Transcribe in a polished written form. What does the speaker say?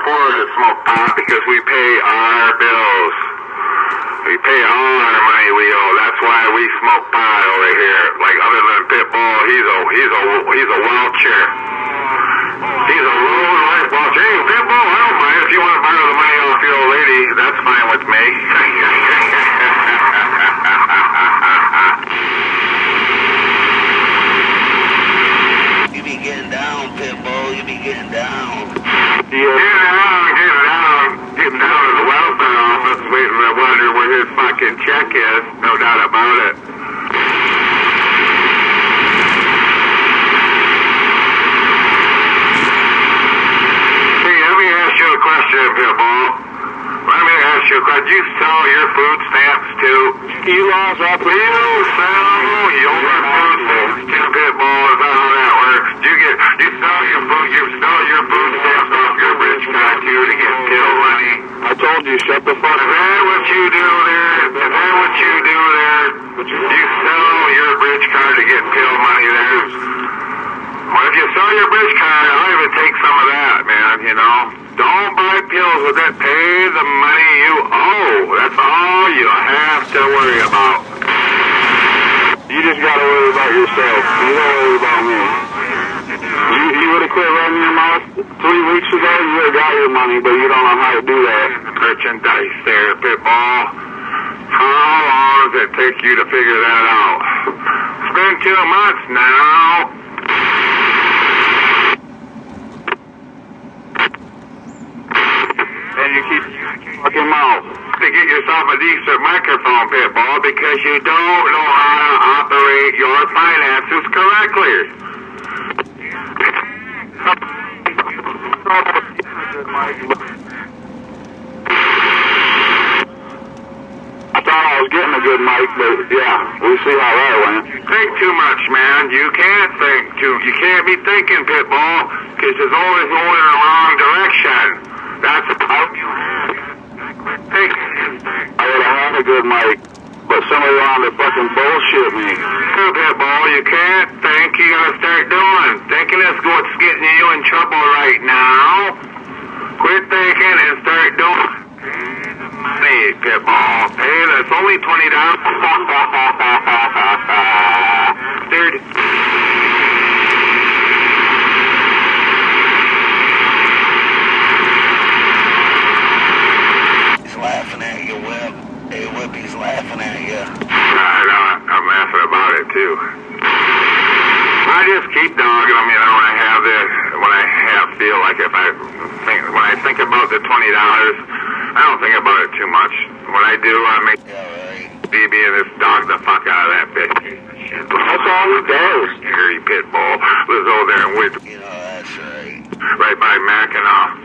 afford to smoke pot because we pay our bills. We pay all our money we owe. That's why we smoke pot over here. Like other than Pitbull, he's a welcher. He's a lone life welcher. Hey, Pitbull, I don't mind if you want to borrow the money off your old lady. That's fine with me. You be getting down, Pitbull. You be getting down. Getting down to the welfare office, waiting to wonder where his fucking check is. No doubt about it. Hey, let me ask you a question, Pitbull. Let me ask you a question. Do you sell your food stamps too? You lost up. Do you sell your food stamps too, Pitbull? Is that how that works? Do you sell your food stamps off your bridge card too to get pill money? I told you, shut the fuck Is up. that what you do there? Is that what you do there? You sell your bridge card to get pill money there? Well, if you sell your bridge card, I'll even take some of that, man, you know? Don't buy pills with it. Pay the money you owe. That's all you have to worry about. You just gotta worry about yourself. You don't worry about me. You would have quit running your mouth 3 weeks ago, you would have got your money, but you don't know how to do that. Merchandise there, Pitbull. How long does it take you to figure that out? It's been 2 months now. And you keep fucking mouth. To get yourself a decent microphone, Pitbull, because you don't know how to operate your finances correctly. I thought I was getting a good mic, but yeah, we'll see how that went. Think too much, man. You can't think too. You can't be thinking, Pitbull, because it's always going in the wrong direction. That's how you quit thinking. I would have had a good mic, but somebody wanted to fucking bullshit me. Pitbull, you can't think. You gotta start doing. Thinking is what's getting you in trouble right now. Quit thinking and start doing. Pay the money, Pitbull. Pay that's only $20. Dude. He's laughing at you, Whip. Hey, Whip, he's laughing at you. I know. I'm laughing about it too. I just keep dogging them, you know, when I feel like when I think about the $20, I don't think about it too much. When I do, I make BB and just dog the fuck out of that bitch. That's all he does. Scary Pitbull was over there and with You know, that's right. right by Mackinac.